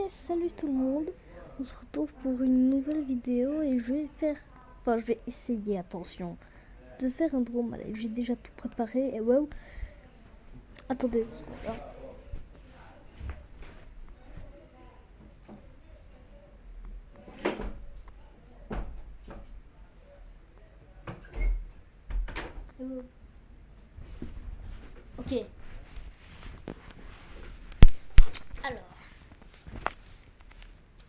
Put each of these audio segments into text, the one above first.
Salut tout le monde, on se retrouve pour une nouvelle vidéo et je vais essayer, attention, de faire un drôle live. J'ai déjà tout préparé et wow, attendez une seconde, hein. Ok, alors,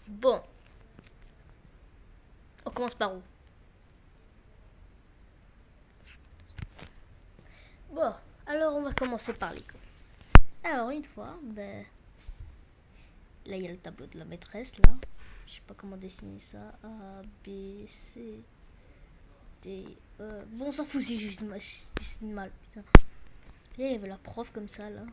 bon, on commence par où? Bon, alors on va commencer par l'école. Alors une fois, là il y a le tableau de la maîtresse, là. Je sais pas comment dessiner ça. A, B, C, D, E. Bon, on s'en fout si je dessine mal, putain. Là, il y avait la prof comme ça, là.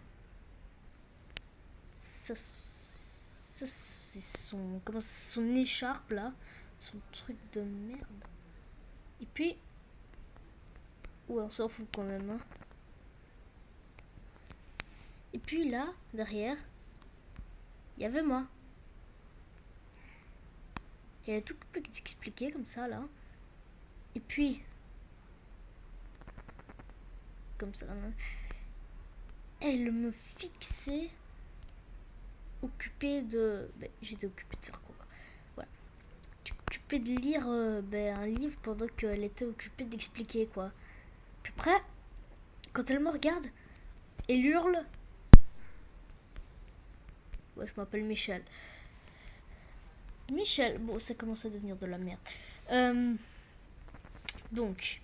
Ça c'est son écharpe, là. Son truc de merde. Et puis... Ouais, on s'en fout quand même, hein. Et puis là, derrière, il y avait moi. Il y avait tout expliqué comme ça, là. Et puis... Comme ça, là. Elle me fixait, occupée de... j'étais occupée de faire quoi? Voilà. Occupée de lire un livre pendant qu'elle était occupée d'expliquer, quoi. Puis après, quand elle me regarde, elle hurle. Ouais, je m'appelle Michel. Michel, bon, ça commence à devenir de la merde. Donc,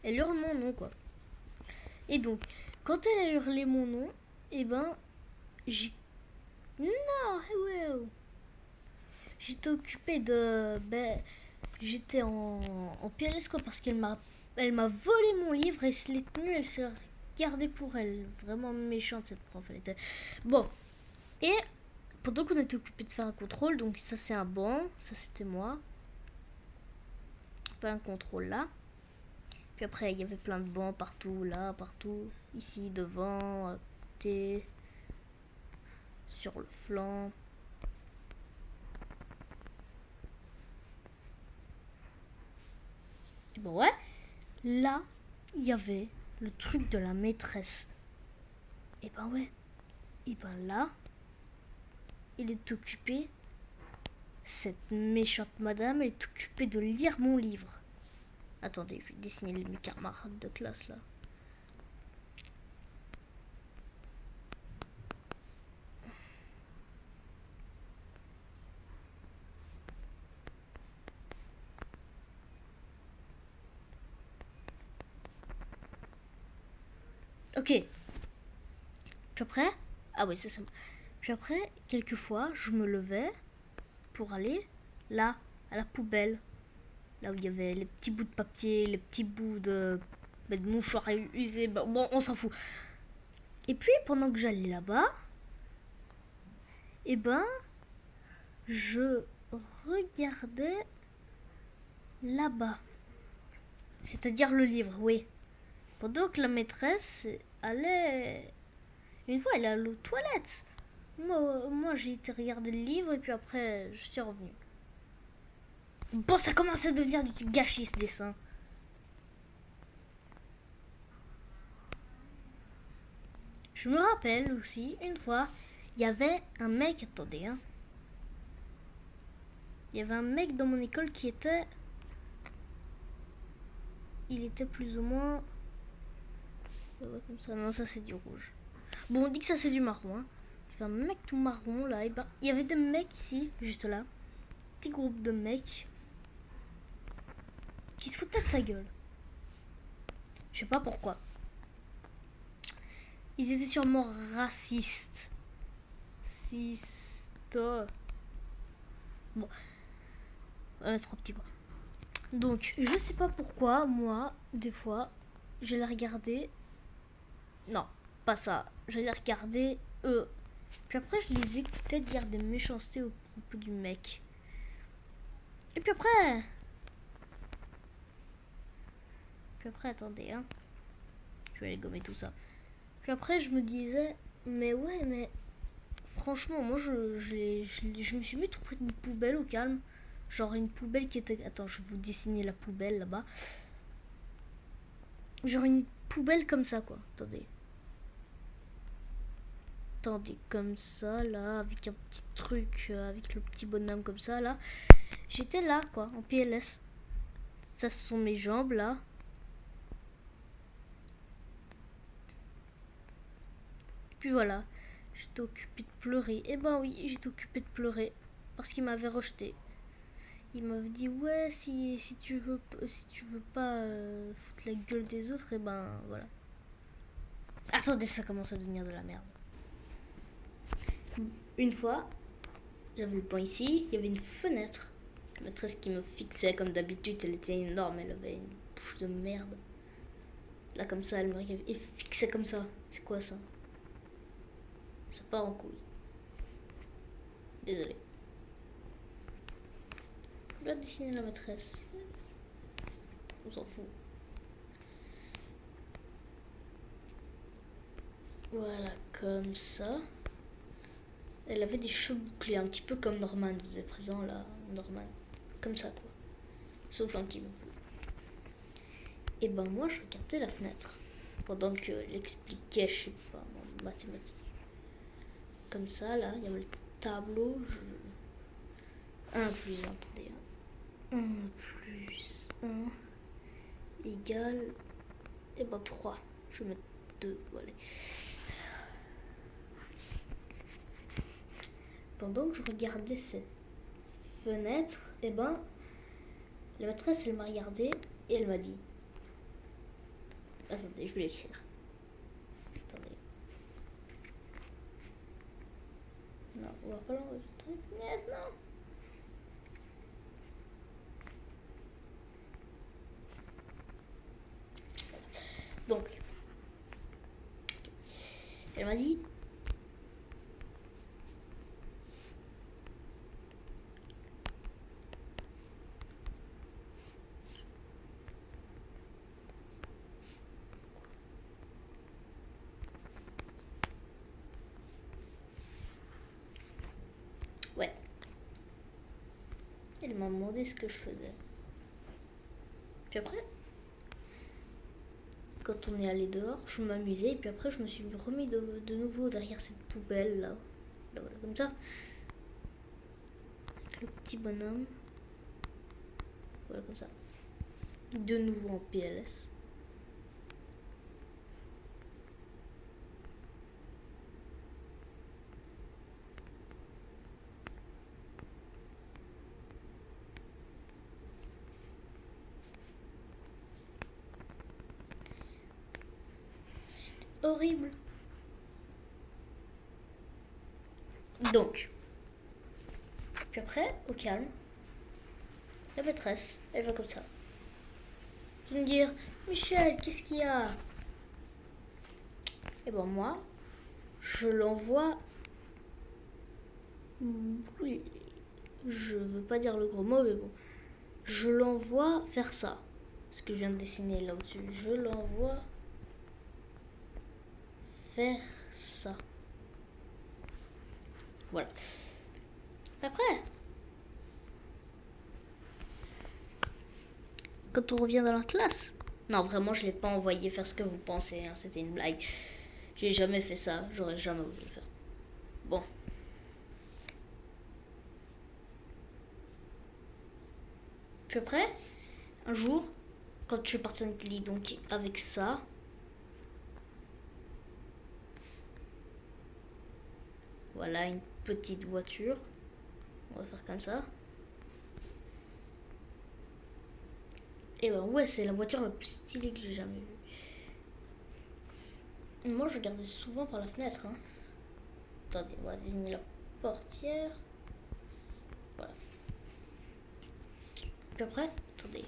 elle hurle mon nom, quoi. Et donc, quand elle a hurlé mon nom, j'ai... Non, ouais. J'étais occupée de... j'étais en PLS, quoi, parce elle m'a volé mon livre et se l'est tenue, elle s'est gardée pour elle. Vraiment méchante, cette prof, elle était... Bon, et pendant qu'on était occupé de faire un contrôle, donc ça c'est un banc, ça c'était moi. Pas un contrôle là. Puis après il y avait plein de bancs partout, là, partout. Ici, devant, à côté, sur le flanc. Et bon ouais, là, il y avait le truc de la maîtresse. Et ouais. Et là, il est occupé, cette méchante madame est occupée de lire mon livre. Attendez, je vais dessiner mes camarades de classe là. Ok. Puis après, ah oui, c'est ça. Puis après, quelquefois, je me levais pour aller là, à la poubelle. Là où il y avait les petits bouts de papier, les petits bouts de mouchoirs usés. Bon, on s'en fout. Et puis, pendant que j'allais là-bas, je regardais là-bas. C'est-à-dire le livre, oui. Pendant que la maîtresse allait... Une fois, elle est allée aux toilettes. Moi, j'ai été regarder le livre et puis après, je suis revenue. Bon, ça commence à devenir du gâchis, ce dessin. Je me rappelle aussi, une fois, il y avait un mec... Attendez, hein. Il y avait un mec dans mon école qui était... Il était plus ou moins... Ouais, comme ça. Non, ça c'est du rouge. Bon, on dit que ça c'est du marron, hein. Il y avait un mec tout marron, là. Et il y avait des mecs ici, juste là. Petit groupe de mecs qui se foutaient de sa gueule. Je sais pas pourquoi. Ils étaient sûrement racistes. Bon. Trop petit quoi. Donc, je sais pas pourquoi, moi, des fois, je les regardais. Non, pas ça. Je les regardais eux. Puis après, je les écoutais dire des méchancetés au propos du mec. Et puis après... attendez, hein. Je vais aller gommer tout ça. Puis après, je me disais, mais ouais, mais franchement, moi, je me suis mis tout près d'une poubelle au calme. Genre une poubelle qui était... Attends, je vais vous dessiner la poubelle là-bas. Genre une poubelle comme ça, quoi. Attendez. Attendez, comme ça, là, avec un petit truc, avec le petit bonhomme comme ça, là. J'étais là, quoi, en PLS. Ça, ce sont mes jambes, là. Et puis voilà. J'étais occupée de pleurer. Eh ben oui, j'étais occupée de pleurer. Parce qu'il m'avait rejeté. Il m'avait dit, ouais, si tu veux pas foutre la gueule des autres, et ben voilà. Attendez, ça commence à devenir de la merde. Une fois, j'avais le banc ici, il y avait une fenêtre. La maîtresse qui me fixait comme d'habitude, elle était énorme, elle avait une bouche de merde. Là comme ça, elle me regardait et fixait comme ça. C'est quoi ça? Ça part en couille. Désolé. Je dois dessiner la maîtresse. On s'en fout. Voilà, comme ça. Elle avait des cheveux bouclés, un petit peu comme Norman faisait présent là. Norman. Comme ça quoi. Sauf un petit peu plus. Et ben moi je regardais la fenêtre. Pendant qu'elle expliquait, je sais pas, en mathématiques. Comme ça là, il y avait le tableau. 1 plus 1, attendez. 1 plus 1 égale. Et ben 3. Je vais mettre 2, voilà. Pendant que je regardais cette fenêtre, et ben la maîtresse elle m'a regardé et elle m'a dit, attendez, je vais l'écrire. Attendez. Non, on va pas l'enregistrer. Yes, non. Donc, elle m'a dit, ouais. Elle m'a demandé ce que je faisais. Puis après, quand on est allé dehors, je m'amusais et puis après je me suis remis de nouveau derrière cette poubelle là. Là voilà, comme ça. Avec le petit bonhomme. Voilà, comme ça. De nouveau en PLS. Horrible. Donc, puis après, au calme, la maîtresse, elle va comme ça. Tu vas me dire, Michel, qu'est-ce qu'il y a? Et ben moi, je l'envoie. Oui, je veux pas dire le gros mot, mais bon. Je l'envoie faire ça. Ce que je viens de dessiner là au-dessus. Je l'envoie faire ça. Voilà. Après, quand on revient dans la classe. Non, vraiment, je l'ai pas envoyé faire ce que vous pensez. Hein, c'était une blague. J'ai jamais fait ça. J'aurais jamais osé le faire. Bon. Puis après, un jour, quand je suis partie dans le lit, donc avec ça. Voilà, une petite voiture. On va faire comme ça. Et ben ouais, c'est la voiture la plus stylée que j'ai jamais vue. Moi, je regardais souvent par la fenêtre. Hein. Attendez, on va désigner la portière. Voilà. Puis après, attendez.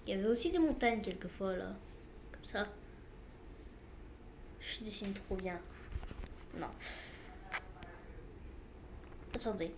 Il y avait aussi des montagnes quelquefois là. Comme ça. Je dessine trop bien. Non. Attendez.